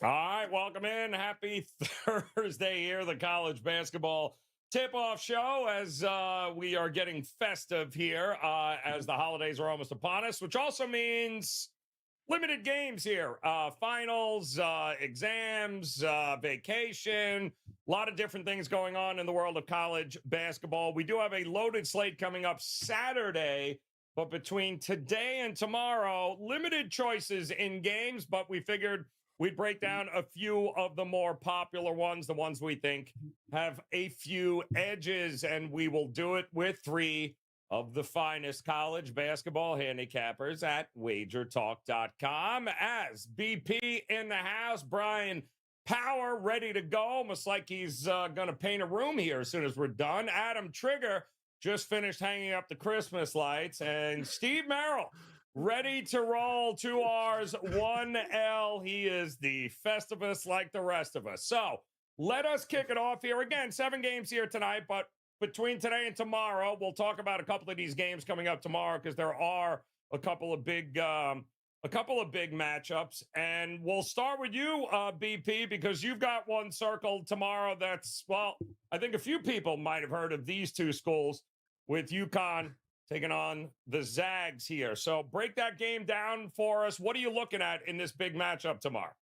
All right, welcome in. Happy Thursday here, the college basketball tip-off show as we are getting festive here as the holidays are almost upon us, which also means limited games here. Finals, exams, vacation, a lot of different things going on in the world of college basketball. We do have a loaded slate coming up Saturday, but between today and tomorrow, limited choices in games, but we figured we'd break down a few of the more popular ones, the ones we think have a few edges, and we will do it with three of the finest college basketball handicappers at WagerTalk.com. As BP in the house, Brian Power ready to go, almost like he's going to paint a room here as soon as we're done. Adam Trigger just finished hanging up the Christmas lights, and Steve Merrill ready to roll. 2 R's, 1 L. He is the Festivus like the rest of us. So let us kick it off here. Again, 7 games here tonight, but between today and tomorrow, we'll talk about a couple of these games coming up tomorrow because there are a couple of big matchups. And we'll start with you, BP, because you've got one circled tomorrow that's, well, I think a few people might have heard of these two schools with UConn taking on the Zags here. So break that game down for us. What are you looking at in this big matchup tomorrow?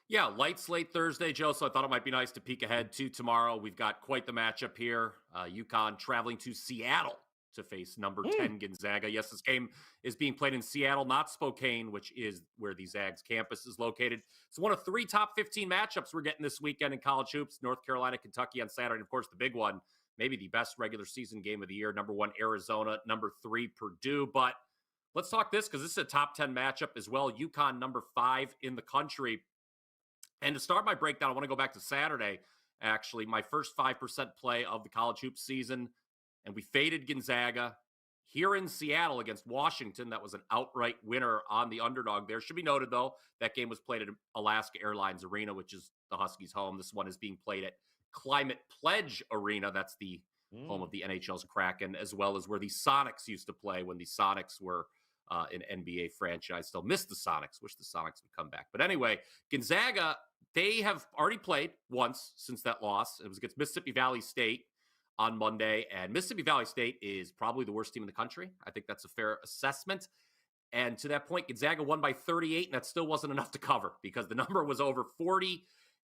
Yeah, light slate Thursday, Joe, so I thought it might be nice to peek ahead to tomorrow. We've got quite the matchup here. UConn traveling to Seattle to face number 10 Gonzaga. Yes, this game is being played in Seattle, not Spokane, which is where the Zags campus is located. It's one of 3 top 15 matchups we're getting this weekend in college hoops. North Carolina, Kentucky on Saturday, and of course the big one, maybe the best regular season game of the year. Number 1, Arizona. Number 3, Purdue. But let's talk this because this is a top 10 matchup as well. UConn, number 5 in the country. And to start my breakdown, I want to go back to Saturday, actually, my first 5% play of the college hoops season. And we faded Gonzaga here in Seattle against Washington. That was an outright winner on the underdog there. Should be noted, though, that game was played at Alaska Airlines Arena, which is the Huskies' home. This one is being played at Climate Pledge Arena. That's the home of the NHL's Kraken, as well as where the Sonics used to play when the Sonics were an NBA franchise. Still miss the Sonics. Wish the Sonics would come back. But anyway, Gonzaga, they have already played once since that loss. It was against Mississippi Valley State on Monday. And Mississippi Valley State is probably the worst team in the country. I think that's a fair assessment. And to that point, Gonzaga won by 38, and that still wasn't enough to cover because the number was over 40.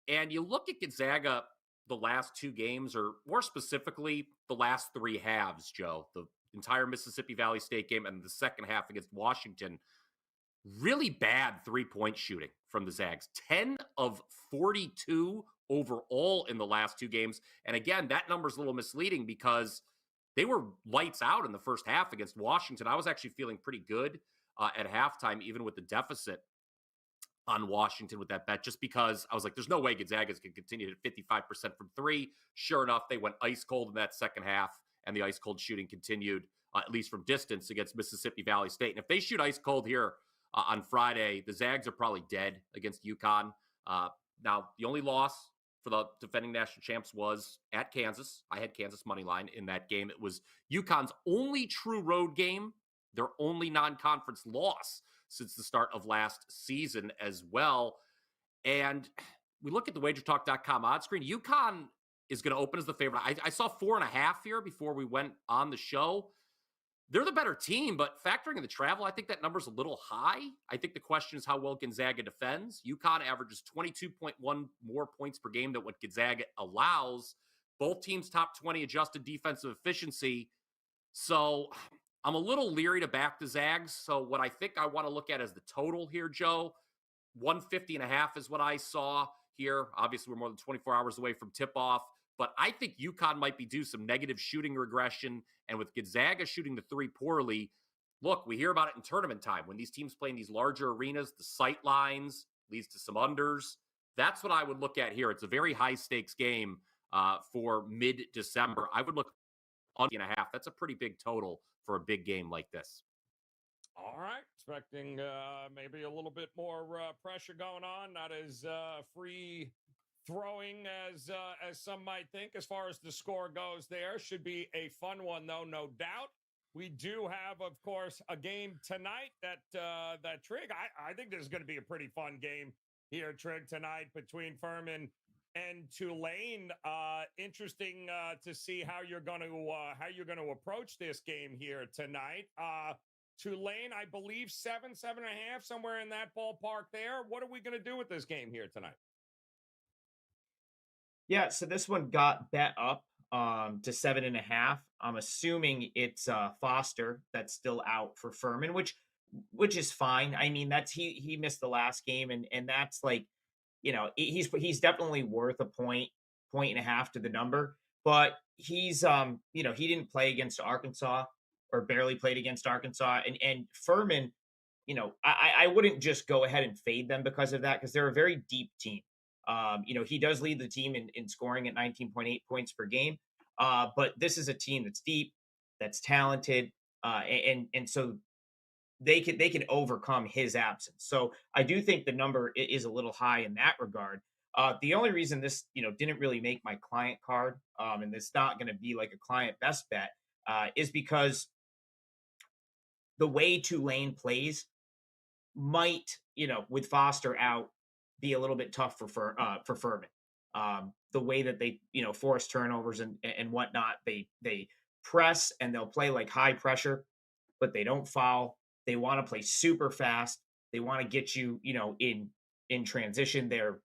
And you look at Gonzaga the last 2 games, or more specifically, the last 3 halves, Joe. The entire Mississippi Valley State game and the second half against Washington. Really bad 3-point shooting from the Zags. 10 of 42 overall in the last 2 games. And again, that number's a little misleading because they were lights out in the first half against Washington. I was actually feeling pretty good at halftime, even with the deficit on Washington with that bet, just because I was like, there's no way Gonzaga's can continue at 55% from 3. Sure enough, they went ice cold in that second half, and the ice cold shooting continued, at least from distance, against Mississippi Valley State. And if they shoot ice cold here on Friday, the Zags are probably dead against UConn. Now, the only loss for the defending national champs was at Kansas. I had Kansas money line in that game. It was UConn's only true road game, their only non-conference loss since the start of last season as well. And we look at the WagerTalk.com odds screen. UConn is going to open as the favorite. I saw 4.5 here before we went on the show. They're the better team, but factoring in the travel, I think that number's a little high. I think the question is how well Gonzaga defends. UConn averages 22.1 more points per game than what Gonzaga allows. Both teams top 20 adjusted defensive efficiency. So I'm a little leery to back the Zags. So what I think I want to look at is the total here, Joe. 150.5 is what I saw here. Obviously, we're more than 24 hours away from tip-off. But I think UConn might be due some negative shooting regression. And with Gonzaga shooting the 3 poorly, look, we hear about it in tournament time. When these teams play in these larger arenas, the sight lines leads to some unders. That's what I would look at here. It's a very high-stakes game for mid-December. I would look on 1.5. That's a pretty big total for a big game like this. All right. Expecting maybe a little bit more pressure going on. Not as free throwing as some might think as far as the score goes there. Should be a fun one, though, no doubt. We do have, of course, a game tonight that Trig. I think this is going to be a pretty fun game here, Trig, tonight between Furman and Tulane. Interesting to see how you're going to approach this game here tonight. Tulane, I believe 7.5, somewhere in that ballpark there. What are we going to do with this game here tonight? Yeah, so this one got bet up to 7.5. I'm assuming it's Foster that's still out for Furman, which is fine. I mean, that's he missed the last game, and that's like, he's definitely worth a point and a half to the number, but he's he didn't play against Arkansas, or barely played against Arkansas, and Furman, I wouldn't just go ahead and fade them because of that, because they're a very deep team. He does lead the team in scoring at 19.8 points per game. But this is a team that's deep, that's talented, and so they can overcome his absence. So I do think the number is a little high in that regard. The only reason this didn't really make my client card, and it's not going to be like a client best bet, is because the way Tulane plays might, with Foster out, be a little bit tough for Furman. The way that they force turnovers and whatnot, they press and they'll play like high pressure, but they don't foul. They want to play super fast. They want to get you in transition. They're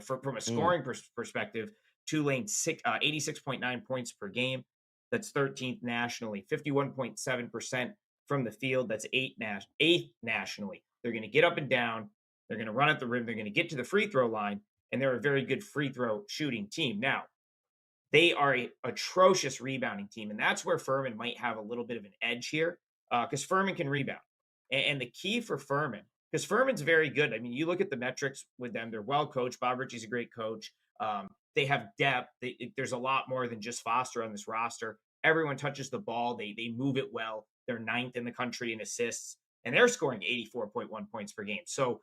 from a scoring perspective, Tulane 86.9 points per game. That's 13th nationally. 51.7% from the field. That's eighth nationally. They're going to get up and down. They're going to run at the rim. They're going to get to the free throw line, and they're a very good free throw shooting team. Now, they are an atrocious rebounding team, and that's where Furman might have a little bit of an edge here, because Furman can rebound. And the key for Furman, because Furman's very good. I mean, you look at the metrics with them; they're well coached. Bob Ritchie's a great coach. They have depth. There's a lot more than just Foster on this roster. Everyone touches the ball. They move it well. They're 9th in the country in assists, and they're scoring 84.1 points per game. So,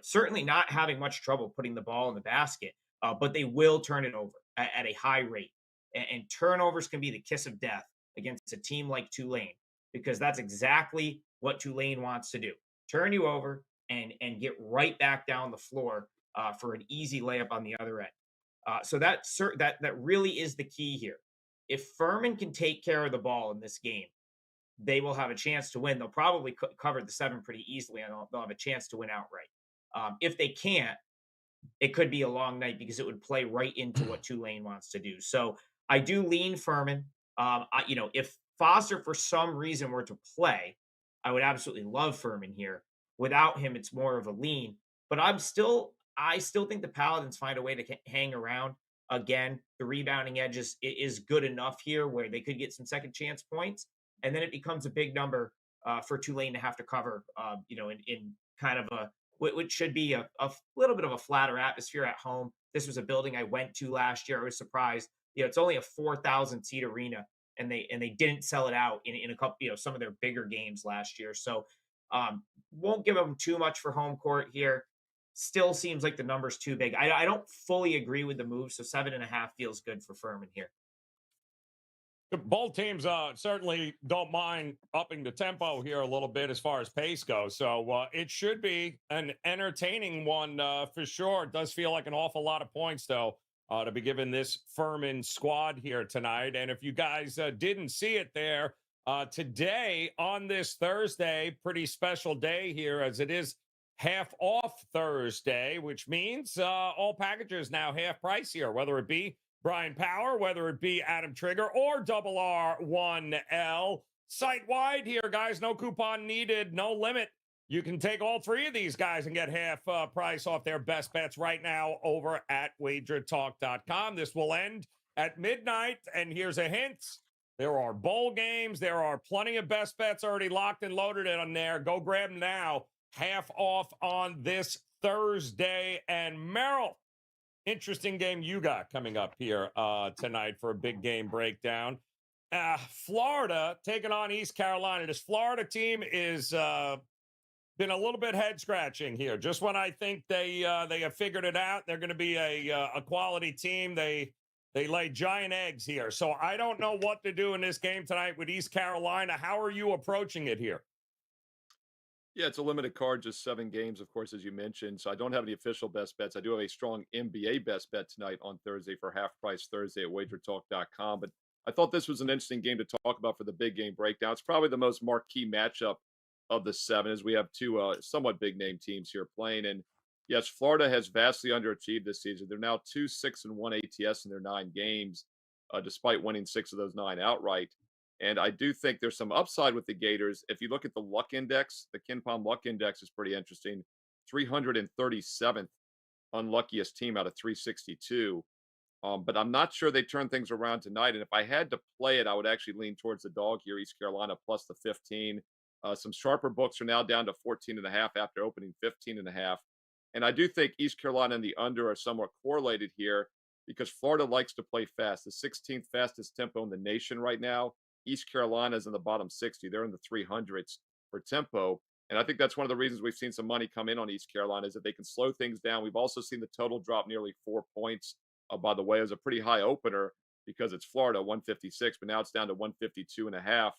certainly not having much trouble putting the ball in the basket, but they will turn it over at a high rate. And turnovers can be the kiss of death against a team like Tulane, because that's exactly what Tulane wants to do. Turn you over and get right back down the floor for an easy layup on the other end. So that really is the key here. If Furman can take care of the ball in this game, they will have a chance to win. They'll probably cover the 7 pretty easily, and they'll have a chance to win outright. If they can't, it could be a long night, because it would play right into what Tulane wants to do. So I do lean Furman. If Foster for some reason were to play, I would absolutely love Furman here. Without him, it's more of a lean. But I still think the Paladins find a way to hang around. Again, the rebounding edge is good enough here where they could get some second chance points, and then it becomes a big number for Tulane to have to cover. In kind of which should be a little bit of a flatter atmosphere at home. This was a building I went to last year. I was surprised. It's only a 4,000 seat arena, and they didn't sell it out in a couple, some of their bigger games last year. So won't give them too much for home court here. Still seems like the number's too big. I don't fully agree with the move, so 7.5 feels good for Furman here. Both teams certainly don't mind upping the tempo here a little bit as far as pace goes. So it should be an entertaining one for sure. It does feel like an awful lot of points, though, to be given this Furman squad here tonight. And if you guys didn't see it there, today on this Thursday, pretty special day here, as it is half off Thursday, which means all packages now half price here, whether it be Brian Power, whether it be Adam Trigger or Double R1L. Site-wide here, guys. No coupon needed, no limit. You can take all 3 of these guys and get half price off their best bets right now over at WagerTalk.com. This will end at midnight, and here's a hint. There are bowl games. There are plenty of best bets already locked and loaded on there. Go grab them now. Half off on this Thursday. And Merrill, interesting game you got coming up here tonight for a big game breakdown. Florida taking on East Carolina. This Florida team is been a little bit head scratching here. Just when I think they have figured it out, they're going to be a quality team. They lay giant eggs here. So I don't know what to do in this game tonight with East Carolina. How are you approaching it here? Yeah, it's a limited card, just 7 games, of course, as you mentioned. So I don't have any official best bets. I do have a strong NBA best bet tonight on Thursday for half price Thursday at wagertalk.com. But I thought this was an interesting game to talk about for the big game breakdown. It's probably the most marquee matchup of the 7 as we have two somewhat big name teams here playing. And yes, Florida has vastly underachieved this season. They're now 2-6-1 ATS in their 9 games, despite winning 6 of those 9 outright. And I do think there's some upside with the Gators. If you look at the luck index, the Ken Palm luck index is pretty interesting. 337th unluckiest team out of 362. But I'm not sure they turn things around tonight. And if I had to play it, I would actually lean towards the dog here, East Carolina plus the 15. Some sharper books are now down to 14.5 after opening 15.5. And I do think East Carolina and the under are somewhat correlated here because Florida likes to play fast. The 16th fastest tempo in the nation right now. East Carolina is in the bottom 60. They're in the 300s for tempo. And I think that's one of the reasons we've seen some money come in on East Carolina is that they can slow things down. We've also seen the total drop nearly 4 points. By the way, it was a pretty high opener because it's Florida, 156, but now it's down to 152.5.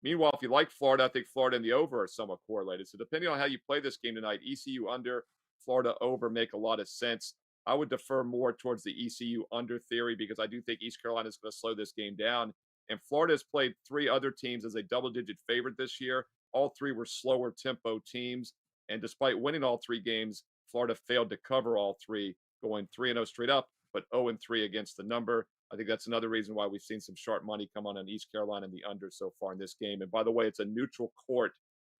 Meanwhile, if you like Florida, I think Florida and the over are somewhat correlated. So depending on how you play this game tonight, ECU under, Florida over make a lot of sense. I would defer more towards the ECU under theory because I do think East Carolina is going to slow this game down. And Florida has played 3 other teams as a double-digit favorite this year. All 3 were slower tempo teams. And despite winning all 3 games, Florida failed to cover all 3, going 3-0 straight up, but 0-3 against the number. I think that's another reason why we've seen some sharp money come on East Carolina and the under so far in this game. And by the way, it's a neutral court.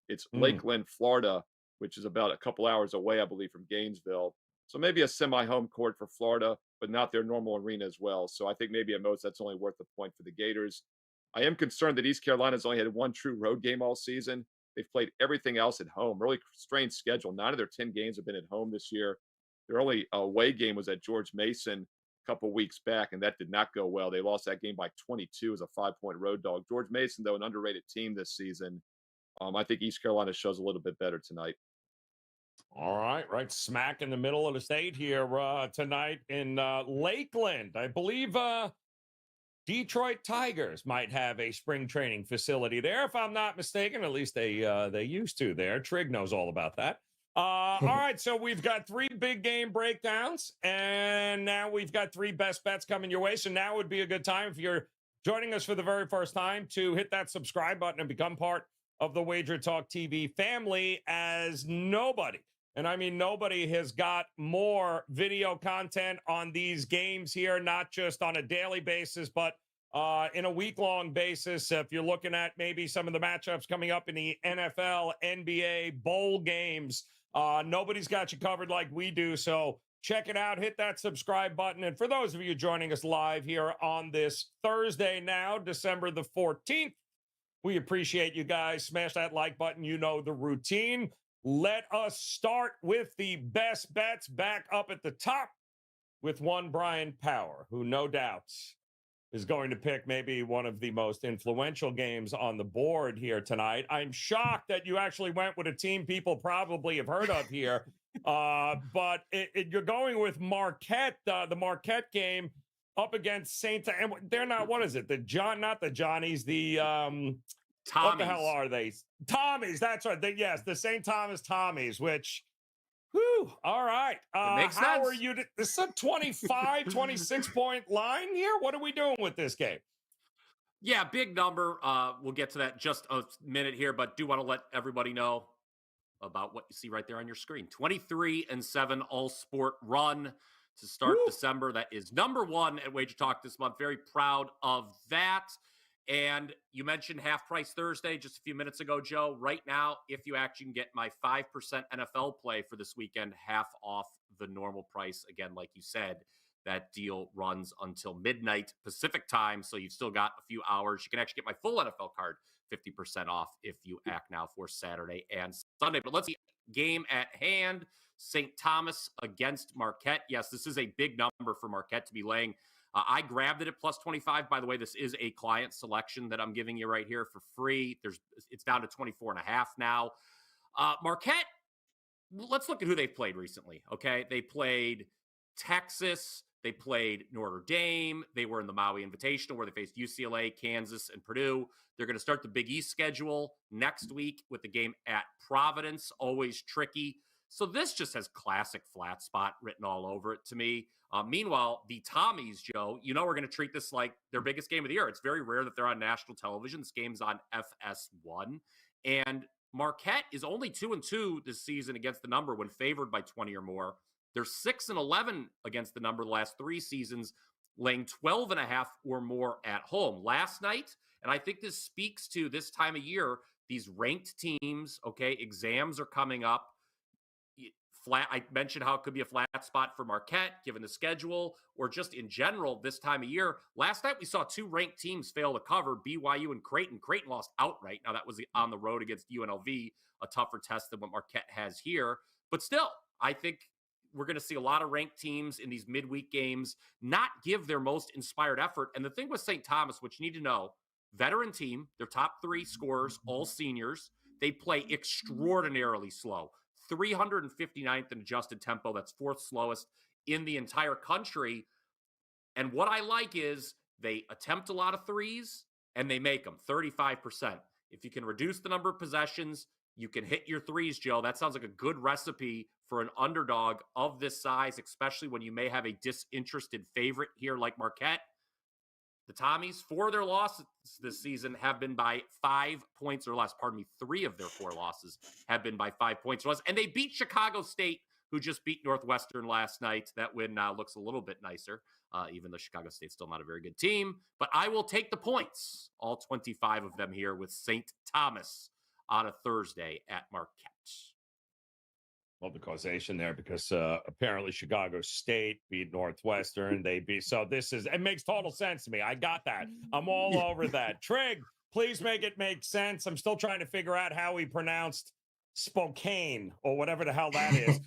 It's Lakeland, Florida, which is about a couple hours away, I believe, from Gainesville. So maybe a semi-home court for Florida, but not their normal arena as well. So I think maybe at most that's only worth a point for the Gators. I am concerned that East Carolina's only had 1 true road game all season. They've played everything else at home. Really strange schedule. 9 of their 10 games have been at home this year. Their only away game was at George Mason a couple weeks back, and that did not go well. They lost that game by 22 as a 5-point road dog. George Mason, though, an underrated team this season. I think East Carolina shows a little bit better tonight. All right smack in the middle of the state here tonight in Lakeland. I believe Detroit Tigers might have a spring training facility there, if I'm not mistaken. At least they used to there. Trig knows all about that. All right, so we've got 3 big game breakdowns, and now we've got 3 best bets coming your way. So now would be a good time if you're joining us for the very first time to hit that subscribe button and become part of the Wager Talk TV family, as nobody, and I mean nobody, has got more video content on these games here, not just on a daily basis, but in a week-long basis. If you're looking at maybe some of the matchups coming up in the NFL, NBA, bowl games, nobody's got you covered like we do. So check it out. Hit that subscribe button. And for those of you joining us live here on this Thursday now, December the 14th, we appreciate you guys. Smash that like button. You know the routine. Let us start with the best bets back up at the top with one Bryan Power, who no doubt is going to pick maybe one of the most influential games on the board here tonight. I'm shocked that you actually went with a team people probably have heard of here, but you're going with Marquette, the Marquette game up against St. And they're not, what is it? Not the Johnnies, the Tommies. what the hell are they? Tommies, that's right. Yes, the St. Thomas Tommies, which, whew, all right. Makes how sense. are you? This is a 25, 26-point line here. What are we doing with this game? Yeah, big number. We'll get to that just a minute here, but do want to let everybody know about what you see right there on your screen. 23-7 all sport run to start December. That is number 1 at Wager Talk this month. Very proud of that. And you mentioned half price Thursday just a few minutes ago, Joe. Right now, if you actually can get my 5% NFL play for this weekend, half off the normal price. Again, like you said, that deal runs until midnight Pacific time. So you've still got a few hours. You can actually get my full NFL card 50% off if you act now for Saturday and Sunday. But let's see, game at hand, St. Thomas against Marquette. Yes, this is a big number for Marquette to be laying. I grabbed it at plus 25. By the way, this is a client selection that I'm giving you right here for free. It's down to 24.5 now. Marquette, let's look at who they've played recently, okay? They played Texas. They played Notre Dame. They were in the Maui Invitational where they faced UCLA, Kansas, and Purdue. They're going to start the Big East schedule next week with the game at Providence, always tricky. So this just has classic flat spot written all over it to me. Meanwhile, the Tommies, Joe, we're going to treat this like their biggest game of the year. It's very rare that they're on national television. This game's on FS1. And Marquette is only 2-2 this season against the number when favored by 20 or more. They're 6-11 against the number the last 3 seasons, laying 12.5 or more at home. Last night, and I think this speaks to this time of year, these ranked teams, okay, exams are coming up. I mentioned how it could be a flat spot for Marquette, given the schedule, or just in general this time of year. Last night, we saw 2 ranked teams fail to cover, BYU and Creighton. Creighton lost outright. Now, that was on the road against UNLV, a tougher test than what Marquette has here. But still, I think we're going to see a lot of ranked teams in these midweek games not give their most inspired effort. And the thing with St. Thomas, which you need to know, veteran team, their top 3 scorers, all seniors, they play extraordinarily slow. 359th in adjusted tempo. That's 4th slowest in the entire country. And what I like is they attempt a lot of threes and they make them 35%. If you can reduce the number of possessions, you can hit your threes, Joe. That sounds like a good recipe for an underdog of this size, especially when you may have a disinterested favorite here like Marquette. The Tommies, 4 of their losses this season have been by 5 points or less. 3 of their 4 losses have been by 5 points or less. And they beat Chicago State, who just beat Northwestern last night. That win now looks a little bit nicer, even though Chicago State's still not a very good team. But I will take the points, all 25 of them here with St. Thomas on a Thursday at Marquette. Well, the causation there because apparently Chicago State beat Northwestern. It makes total sense to me. I got that. I'm all over that. Trig, please make it make sense. I'm still trying to figure out how he pronounced Spokane or whatever the hell that is.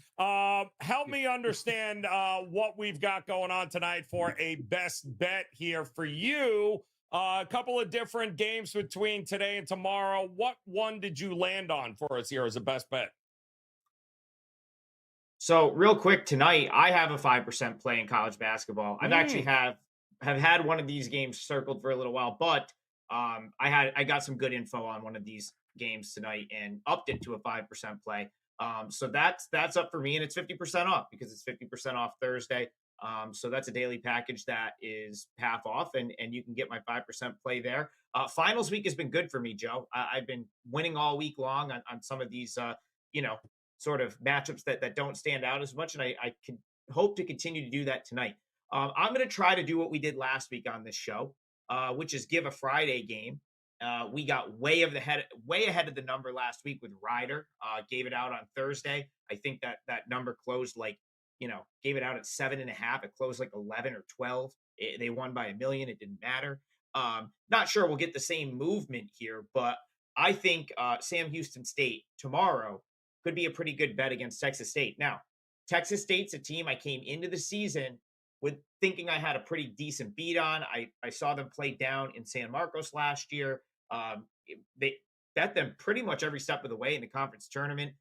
Help me understand what we've got going on tonight for a best bet here for you. A couple of different games between today and tomorrow. What one did you land on for us here as a best bet? So real quick tonight, I have a 5% play in college basketball. I've actually have had one of these games circled for a little while, but I got some good info on one of these games tonight and upped it to a 5% play. So that's up for me, and it's 50% off because it's 50% off Thursday. So that's a daily package that is half off, and you can get my 5% play there. Finals week has been good for me, Joe. I've been winning all week long on some of these, sort of matchups that don't stand out as much. And I can hope to continue to do that tonight. I'm going to try to do what we did last week on this show, which is give a Friday game. We got way ahead of the number last week with Ryder. Gave it out on Thursday. I think that number closed gave it out at 7.5. It closed like 11 or 12. They won by $1 million. It didn't matter. Not sure we'll get the same movement here, but I think Sam Houston State tomorrow could be a pretty good bet against Texas State. Now, Texas State's a team I came into the season with thinking I had a pretty decent beat on. I saw them play down in San Marcos last year. They bet them pretty much every step of the way in the conference tournament,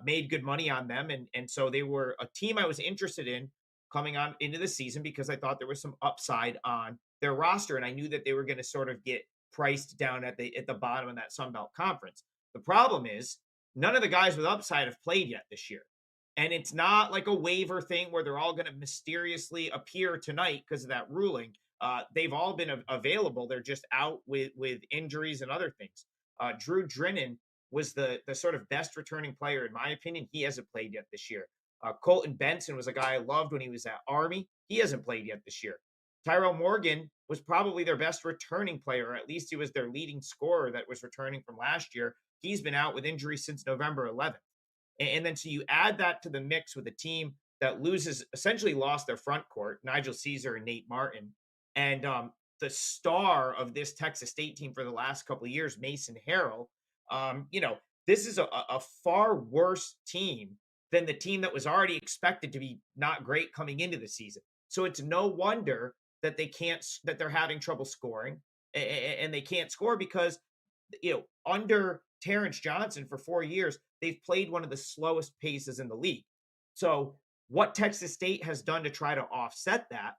made good money on them. And so they were a team I was interested in coming on into the season because I thought there was some upside on their roster. And I knew that they were going to sort of get priced down at the bottom of that Sun Belt conference. The problem is, none of the guys with upside have played yet this year. And it's not like a waiver thing where they're all going to mysteriously appear tonight because of that ruling. They've all been available. They're just out with injuries and other things. Drew Drinnen was the sort of best returning player, in my opinion. He hasn't played yet this year. Colton Benson was a guy I loved when he was at Army. He hasn't played yet this year. Tyrell Morgan was probably their best returning player, or at least he was their leading scorer that was returning from last year. He's been out with injury since November 11th. And then so you add that to the mix with a team that essentially lost their front court, Nigel Caesar and Nate Martin. And the star of this Texas State team for the last couple of years, Mason Harrell, this is a far worse team than the team that was already expected to be not great coming into the season. So it's no wonder that they're having trouble scoring, and they can't score because, under Terrence Johnson for 4 years, they've played one of the slowest paces in the league. So What Texas State has done to try to offset that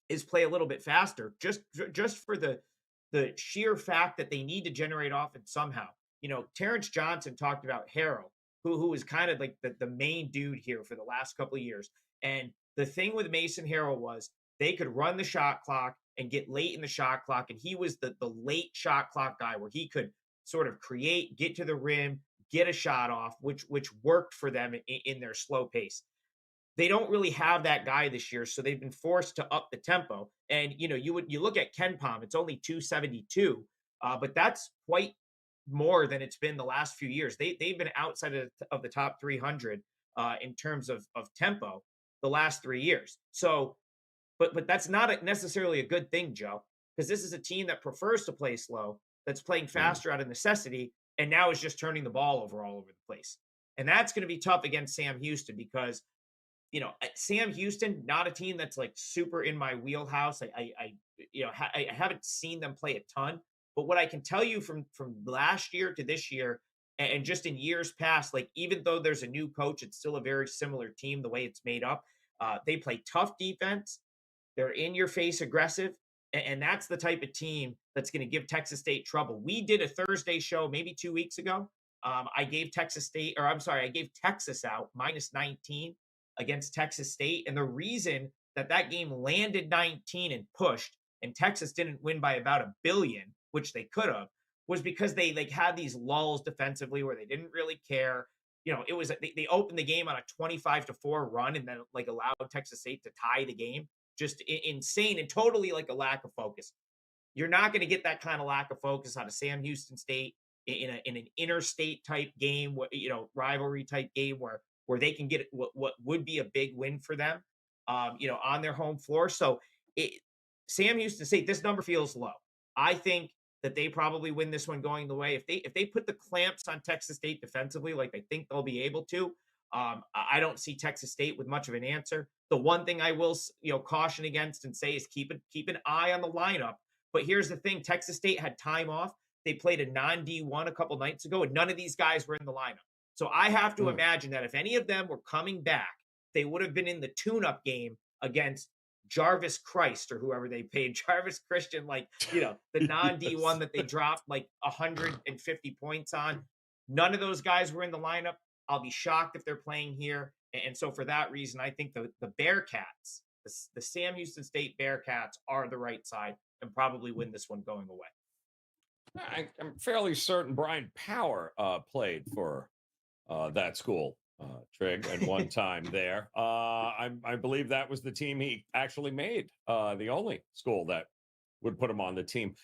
is play a little bit faster, just for the sheer fact that they need to generate offense somehow. Terrence Johnson talked about Harrell, who was kind of like the main dude here for the last couple of years. And the thing with Mason Harrell was they could run the shot clock and get late in the shot clock. And he was the late shot clock guy where he could sort of create, get to the rim, get a shot off, which worked for them in their slow pace. They don't really have that guy this year, so they've been forced to up the tempo. And you look at Ken Palm, it's only 272, but that's quite more than it's been the last few years. They've been outside of the top 300 in terms of tempo the last 3 years. So, but that's not necessarily a good thing, Joe, because this is a team that prefers to play slow, that's playing faster out of necessity, and now is just turning the ball over all over the place. And that's going to be tough against Sam Houston because Sam Houston, not a team that's like super in my wheelhouse. I haven't seen them play a ton, but what I can tell you from last year to this year, and just in years past, like even though there's a new coach, it's still a very similar team the way it's made up. They play tough defense. They're in your face aggressive, and that's the type of team that's going to give Texas State trouble. We did a Thursday show maybe 2 weeks ago. I gave Texas out -19 against Texas State. And the reason that game landed 19 and pushed, and Texas didn't win by about $1 billion, which they could have, was because they like had these lulls defensively where they didn't really care. It was they opened the game on a 25-4 run and then like allowed Texas State to tie the game. Just insane and totally like a lack of focus. You're not going to get that kind of lack of focus out of Sam Houston State in an interstate type game, rivalry type game where they can get what would be a big win for them, on their home floor. So Sam Houston State, this number feels low. I think that they probably win this one going the way. If they put the clamps on Texas State defensively, like I think they'll be able to, I don't see Texas State with much of an answer. The one thing I will, caution against and say is keep an eye on the lineup. But here's the thing: Texas State had time off. They played a non-D1 a couple nights ago, and none of these guys were in the lineup. So I have to imagine that if any of them were coming back, they would have been in the tune-up game against Jarvis Christ or whoever they paid. Jarvis Christian, the non-D1 that they dropped like 150 points on. None of those guys were in the lineup. I'll be shocked if they're playing here. And so for that reason, I think the Bearcats, the Sam Houston State Bearcats are the right side and probably win this one going away. I'm fairly certain Brian Power played for that school, Trig, at one time there. I believe that was the team he actually made, the only school that would put him on the team.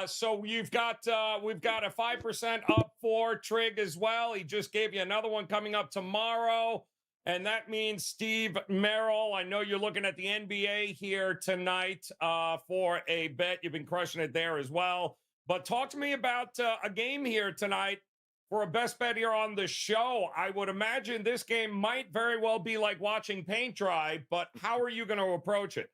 So we've got a 5% up for Trig as well. He just gave you another one coming up tomorrow. And that means Steve Merrill, I know you're looking at the NBA here tonight for a bet. You've been crushing it there as well. But talk to me about a game here tonight for a best bet here on the show. I would imagine this game might very well be like watching paint dry, but how are you going to approach it?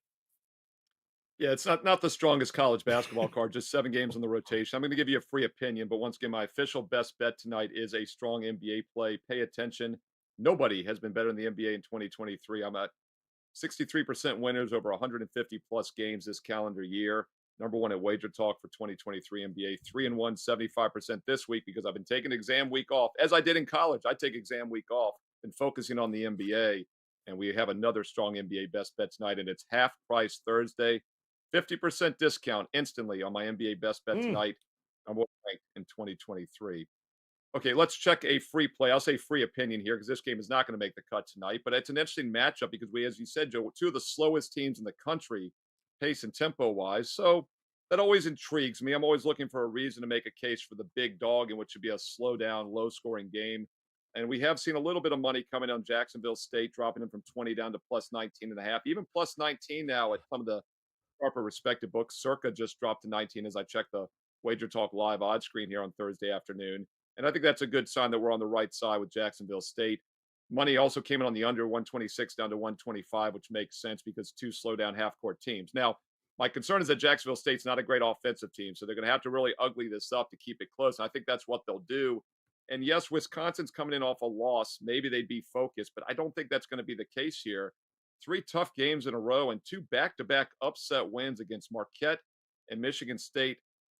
Yeah, it's not the strongest college basketball card, just 7 games on the rotation. I'm going to give you a free opinion, but once again, my official best bet tonight is a strong NBA play. Pay attention. Nobody has been better in the NBA in 2023. I'm at 63% winners over 150 plus games this calendar year. Number one at WagerTalk for 2023 NBA. 3-1, 75% this week because I've been taking exam week off, as I did in college. I take exam week off and focusing on the NBA. And we have another strong NBA best bet tonight, and it's half price Thursday. 50% discount instantly on my NBA best bet tonight. I'm ranked in 2023. Okay, let's check a free play. I'll say free opinion here because this game is not going to make the cut tonight, but it's an interesting matchup because we, as you said, Joe, 2 of the slowest teams in the country, pace and tempo wise. So that always intrigues me. I'm always looking for a reason to make a case for the big dog in what should be a slow down, low scoring game. And we have seen a little bit of money coming on Jacksonville State, dropping them from 20 down to plus 19.5, even plus 19 now at some of the sharper respected books. Circa just dropped to 19 as I check the Wager Talk live odds screen here on Thursday afternoon. And I think that's a good sign that we're on the right side with Jacksonville State. Money also came in on the under 126 down to 125, which makes sense because 2 slow down half-court teams. Now, my concern is that Jacksonville State's not a great offensive team, so they're going to have to really ugly this up to keep it close. And I think that's what they'll do. And yes, Wisconsin's coming in off a loss. Maybe they'd be focused, but I don't think that's going to be the case here. 3 tough games in a row and 2 back-to-back upset wins against Marquette and Michigan State.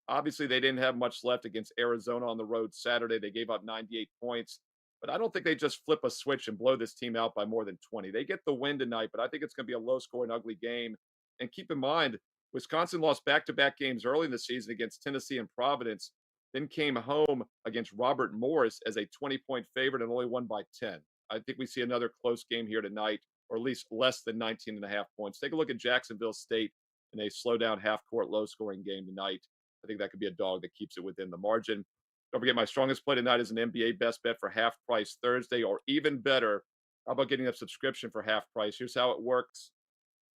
Obviously, they didn't have much left against Arizona on the road Saturday. They gave up 98 points, but I don't think they just flip a switch and blow this team out by more than 20. They get the win tonight, but I think it's going to be a low-scoring, ugly game. And keep in mind, Wisconsin lost back-to-back games early in the season against Tennessee and Providence, then came home against Robert Morris as a 20-point favorite and only won by 10. I think we see another close game here tonight, or at least less than 19.5 points. Take a look at Jacksonville State in a slow-down, half-court, low-scoring game tonight. I think that could be a dog that keeps it within the margin. Don't forget, my strongest play tonight is an NBA best bet for half price Thursday, or even better, how about getting a subscription for half price? Here's how it works.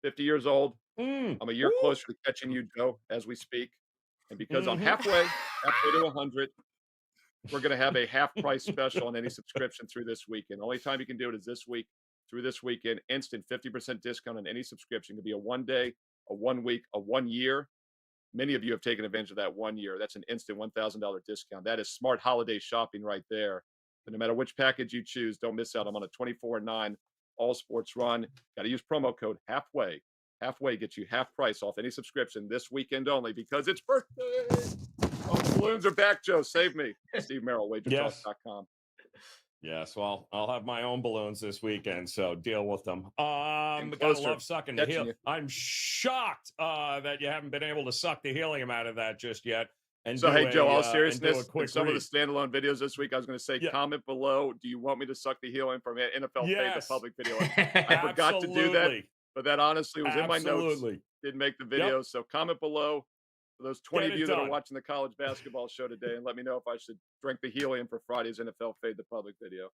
50 years old. I'm a year closer to catching you, Joe, as we speak. And because I'm halfway to 100, we're going to have a half price special on any subscription through this weekend. The only time you can do it is this week through this weekend. Instant 50% discount on any subscription. It could be a 1 day, a 1 week, a 1 year. Many of you have taken advantage of that 1 year. That's an instant $1,000 discount. That is smart holiday shopping right there. But no matter which package you choose, don't miss out. I'm on a 24/9 all sports run. Got to use promo code halfway. Halfway gets you half price off any subscription this weekend only because it's birthday. Oh, the balloons are back, Joe. Save me. Steve Merrill, WagerTalk.com. Yes, well, I'll have my own balloons this weekend, so deal with them. Gotta love sucking the helium. I'm shocked that you haven't been able to suck the helium out of that just yet. And so, hey, Joe, all seriousness, in some of the standalone videos this week, I was going to say, comment below. Do you want me to suck the helium from an NFL Fade the Public video? I forgot to do that, but that honestly was in my notes. Didn't make the video, so comment below. For those 20 of you that are watching the college basketball show today, and let me know if I should drink the helium for Friday's NFL Fade the Public video.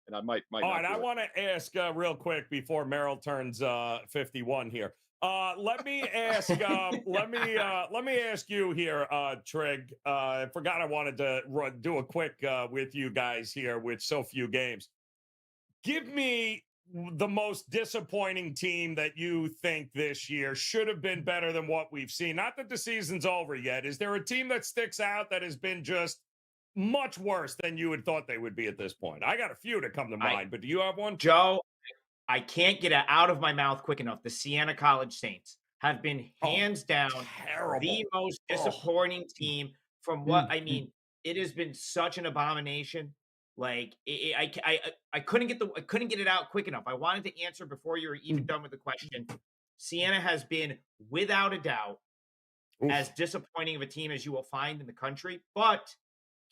And I might all right, I want to ask real quick before Merrill turns 51 here. Let me ask let me ask you here, Trig. I forgot I wanted to do a quick with you guys here with so few games. Give me the most disappointing team that you think this year should have been better than what we've seen. Not that the season's over yet. Is there a team that sticks out that has been just much worse than you had thought they would be at this point? I got a few to come to mind, but do you have one? Joe, I can't get it out of my mouth quick enough. The Siena College Saints have been hands down terrible. The most disappointing team from what I mean. It has been such an abomination. Like I couldn't get it out quick enough. I wanted to answer before you were even done with the question. Siena has been, without a doubt, as disappointing of a team as you will find in the country. But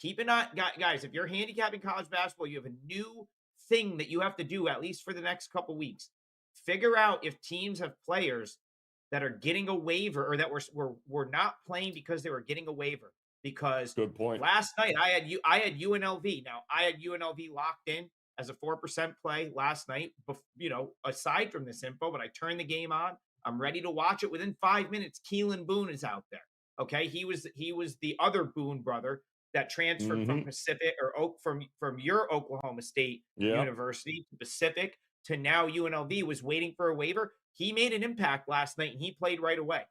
keep an eye, guys, if you're handicapping college basketball, you have a new thing that you have to do at least for the next couple weeks. Figure out if teams have players that are getting a waiver or that were not playing because they were getting a waiver. Because good point. Last night I had UNLV. Now I had UNLV locked in as a 4% play last night. Aside from this info, but I turned the game on. I'm ready to watch it. Within 5 minutes, Keelan Boone is out there. Okay, he was the other Boone brother that transferred from Pacific or from your Oklahoma State University to Pacific to now UNLV. Was waiting for a waiver. He made an impact last night and he played right away.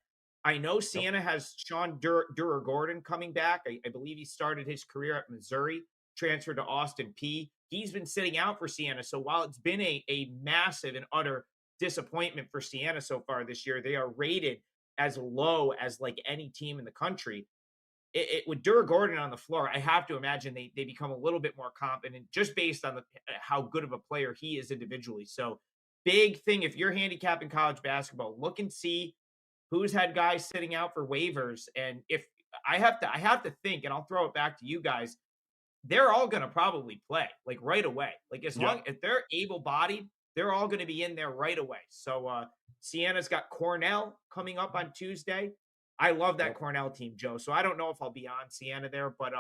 I know Siena has Sean Durer-Gordon coming back. I believe he started his career at Missouri, transferred to Austin Peay. He's been sitting out for Siena. So while it's been a massive and utter disappointment for Siena so far this year, they are rated as low as like any team in the country. With Durer-Gordon on the floor, I have to imagine they become a little bit more competent just based on how good of a player he is individually. So big thing, if you're handicapping college basketball, look and see who's had guys sitting out for waivers. And if I have to think, and I'll throw it back to you guys, they're all going to probably play like right away. Like as long as they're able-bodied, they're all going to be in there right away. So Siena's got Cornell coming up on Tuesday. I love that Cornell team, Joe. So I don't know if I'll be on Siena there, but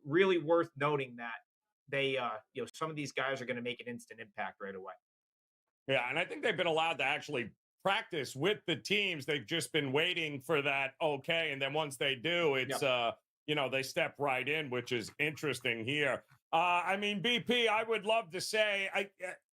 really worth noting that they, some of these guys are going to make an instant impact right away. Yeah, and I think they've been allowed to actually practice with the teams. They've just been waiting for that. Okay. And then once they do, it's, they step right in, which is interesting here. I mean, BP, I would love to say,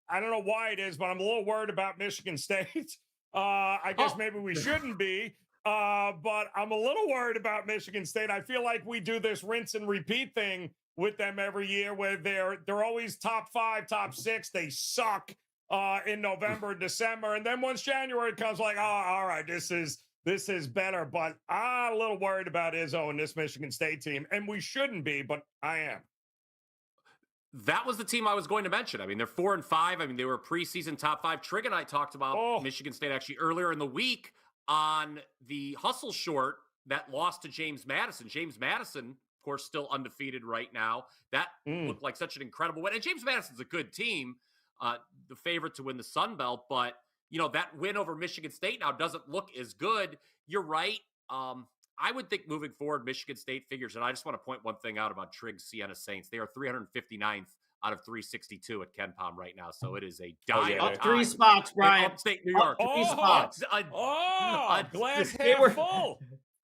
I don't know why it is, but I'm a little worried about Michigan State. I guess maybe we shouldn't be, but I'm a little worried about Michigan State. I feel like we do this rinse and repeat thing with them every year, where they're always top 5, top 6. They suck in November and December, and then once January comes, like, oh, all right, this is better. But I'm a little worried about Izzo and this Michigan State team, and we shouldn't be, but I am. That was the team I was going to mention. I mean, they're 4-5. I mean, they were preseason top 5. Trig and I talked about Michigan State actually earlier in the week on the Hustle Short that lost to James Madison. James Madison, of course, still undefeated right now. That looked like such an incredible win. And James Madison's a good team, the favorite to win the Sun Belt. But, that win over Michigan State now doesn't look as good. You're right. I would think moving forward, Michigan State figures, and I just want to point one thing out about Trig's Siena Saints. They are 359th out of 362 at Ken Palm right now, so it is a dire up 3 spots, Brian. Upstate New York. 3 spots. Glass half full.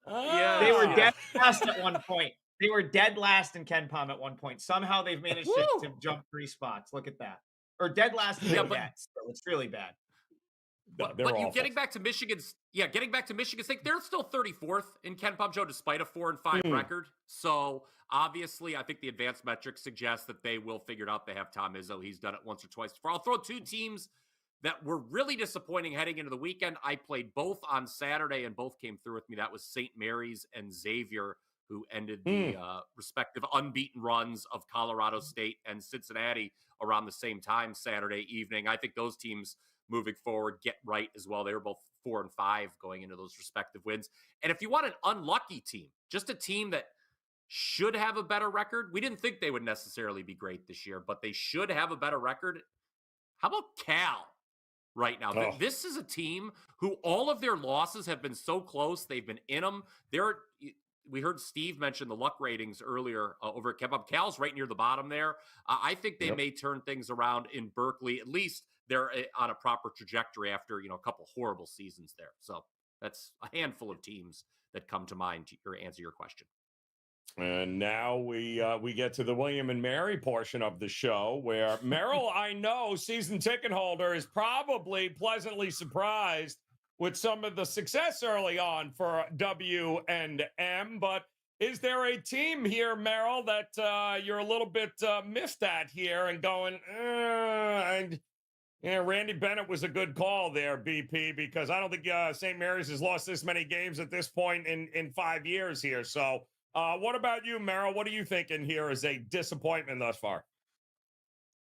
Yeah, they were dead last at one point. They were dead last in Ken Palm at one point. Somehow they've managed to jump 3 spots. Look at that. Or dead last in Marquette. So it's really bad. But getting back to Michigan State, they're still 34th in Ken Palm, Joe, despite a 4-5 record. So obviously, I think the advanced metrics suggest that they will figure it out. They have Tom Izzo. He's done it once or twice before. I'll throw 2 teams that were really disappointing heading into the weekend. I played both on Saturday, and both came through with me. That was St. Mary's and Xavier, who ended the respective unbeaten runs of Colorado State and Cincinnati around the same time Saturday evening. I think those teams moving forward get right as well. They were both 4-5 going into those respective wins. And if you want an unlucky team, just a team that should have a better record, we didn't think they would necessarily be great this year, but they should have a better record. How about Cal right now? This is a team who all of their losses have been so close. They've been in them. We heard Steve mention the luck ratings earlier over at Kemp. Cal's right near the bottom there. I think they may turn things around in Berkeley. At least they're on a proper trajectory after, a couple horrible seasons there. So that's a handful of teams that come to mind to answer your question. And now we get to the William and Mary portion of the show, where Merrill, I know, season ticket holder, is probably pleasantly surprised with some of the success early on for W and M. But is there a team here, Merrill, that you're a little bit missed at here and going, Randy Bennett was a good call there, BP, because I don't think St. Mary's has lost this many games at this point in 5 years here. So what about you, Merrill? What are you thinking here as a disappointment thus far?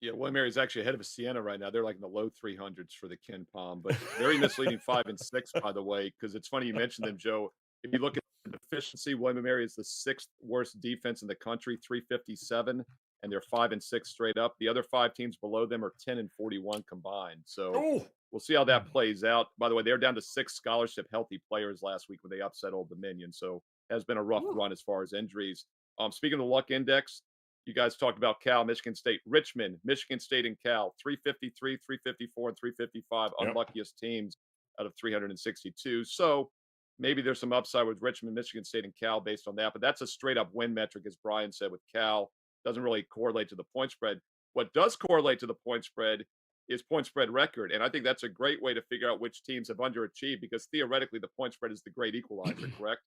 Yeah, William Mary's actually ahead of Siena right now. They're like in the low 300s for the Ken Palm, but very misleading 5 and 6, by the way, because it's funny you mentioned them, Joe. If you look at the efficiency, William Mary is the 6th worst defense in the country, 357, and they're 5 and 6 straight up. The other 5 teams below them are 10 and 41 combined. So we'll see how that plays out. By the way, they're down to 6 scholarship healthy players last week when they upset Old Dominion. So has been a rough run as far as injuries. Speaking of the luck index, you guys talked about Cal, Michigan State, Richmond, Michigan State, and Cal, 353, 354, and 355 unluckiest teams out of 362. So maybe there's some upside with Richmond, Michigan State, and Cal based on that. But that's a straight up win metric, as Brian said, with Cal. Doesn't really correlate to the point spread. What does correlate to the point spread is point spread record. And I think that's a great way to figure out which teams have underachieved, because theoretically the point spread is the great equalizer, correct?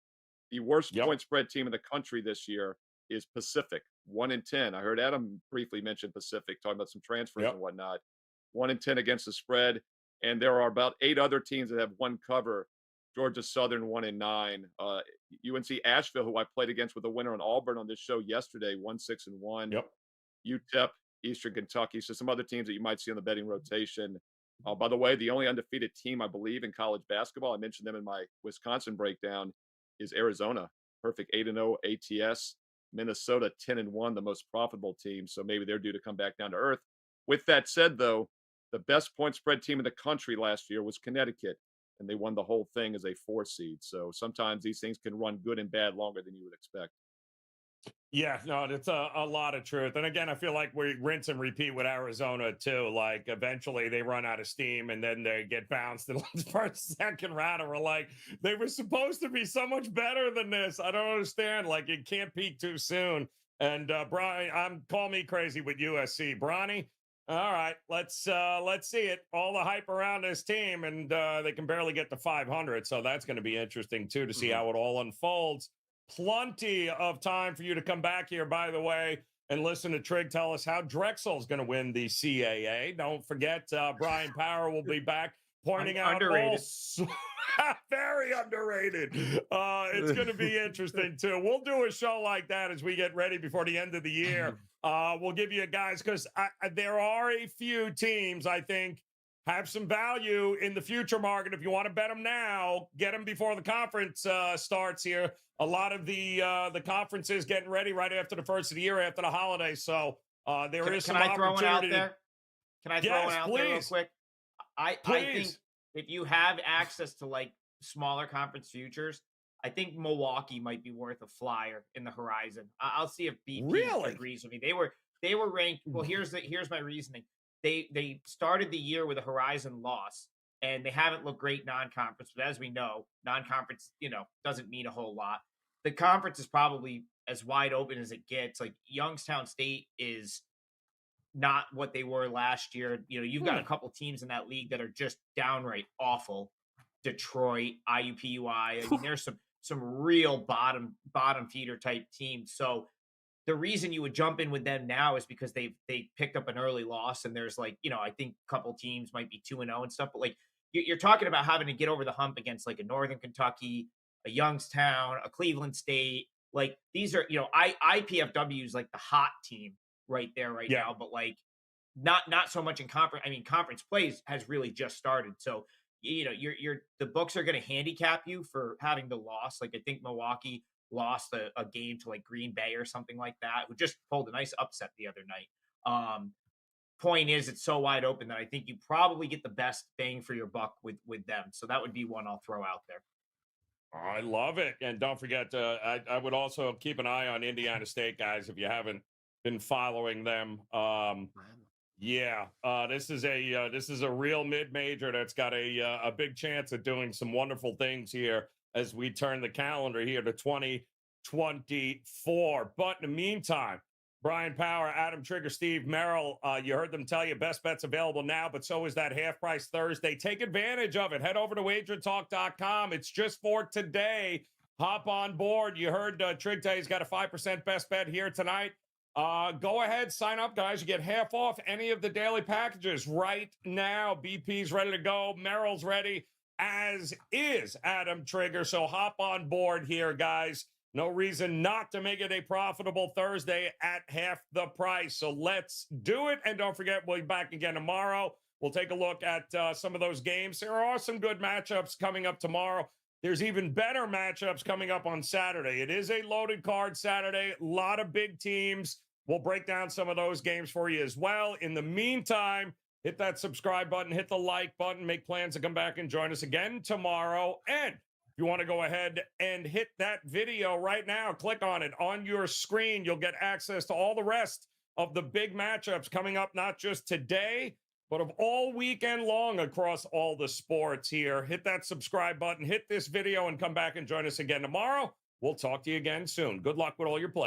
The worst point spread team in the country this year is Pacific, 1-10. I heard Adam briefly mention Pacific, talking about some transfers and whatnot. 1-10 against the spread. And there are about 8 other teams that have one cover. Georgia Southern, 1-9. UNC Asheville, who I played against with a winner on Auburn on this show yesterday, 1-6-1. UTEP, Eastern Kentucky. So some other teams that you might see on the betting rotation. By the way, the only undefeated team, I believe, in college basketball, I mentioned them in my Wisconsin breakdown, is Arizona. Perfect 8-0 ATS. Minnesota 10-1, the most profitable team. So maybe they're due to come back down to earth. With that said, though, the best point spread team in the country last year was Connecticut, and they won the whole thing as a 4 seed. So sometimes these things can run good and bad longer than you would expect. Yeah, no, it's a lot of truth. And again, I feel like we rinse and repeat with Arizona too. Like eventually they run out of steam and then they get bounced in the first, second round. And we're like, they were supposed to be so much better than this. I don't understand. Like it can't peak too soon. And Brian, call me crazy with USC. Bronny, all right, let's see it. All the hype around this team, and they can barely get to 500. So that's going to be interesting too to see how it all unfolds. Plenty of time for you to come back here, by the way, and listen to Trig tell us how Drexel's going to win the CAA. Don't forget, Brian Power will be back pointing out underrated. very underrated. It's going to be interesting too. We'll do a show like that as we get ready before the end of the year. We'll give you guys, because there are a few teams I think have some value in the future market. If you want to bet them now, get them before the conference starts here. A lot of the conferences getting ready right after the first of the year, after the holidays. So there is some opportunity. Can I throw one out there? Can I throw one out there real please. quick? I think if you have access to like smaller conference futures, I think Milwaukee might be worth a flyer in the horizon. I'll see if BP agrees with me. They were ranked. Well, here's my reasoning. They started the year with a horizon loss, and they haven't looked great non-conference. But as we know, non-conference, doesn't mean a whole lot. The conference is probably as wide open as it gets. Like Youngstown State is not what they were last year. You've got a couple teams in that league that are just downright awful. Detroit, IUPUI. I mean, there's some real bottom feeder type teams. So the reason you would jump in with them now is because they picked up an early loss, and there's I think a couple teams might be 2-0 and stuff. But like you're talking about having to get over the hump against like a Northern Kentucky, a Youngstown, a Cleveland State. Like these are IPFW is like the hot team right there now, but like not so much in conference. I mean, conference plays has really just started. So, the books are going to handicap you for having the loss. Like I think Milwaukee lost a game to like Green Bay or something like that, who just pulled a nice upset the other night. Point is, it's so wide open that I think you probably get the best bang for your buck with them. So that would be one I'll throw out there. I love it. And don't forget, I would also keep an eye on Indiana State, guys, if you haven't been following them. This is a real mid-major that's got a big chance at doing some wonderful things here as we turn the calendar here to 2024. But in the meantime, Brian Power, Adam Trigger, Steve Merrill, you heard them tell you best bets available now, but so is that half price Thursday. Take advantage of it. Head over to WagerTalk.com. It's just for today. Hop on board. You heard Trig tell you he's got a 5% best bet here tonight. Go ahead, sign up, guys. You get half off any of the daily packages right now. BP's ready to go. Merrill's ready, as is Adam Trigger. So hop on board here, guys. No reason not to make it a profitable Thursday at half the price. So let's do it. And don't forget, we'll be back again tomorrow. We'll take a look at some of those games. There are some good matchups coming up tomorrow. There's even better matchups coming up on Saturday. It is a loaded card Saturday. A lot of big teams. We'll break down some of those games for you as well. In the meantime, hit that subscribe button, hit the like button, make plans to come back and join us again tomorrow. And if you want to go ahead and hit that video right now, click on it on your screen. You'll get access to all the rest of the big matchups coming up, not just today, but of all weekend long across all the sports here. Hit that subscribe button, hit this video, and come back and join us again tomorrow. We'll talk to you again soon. Good luck with all your plays.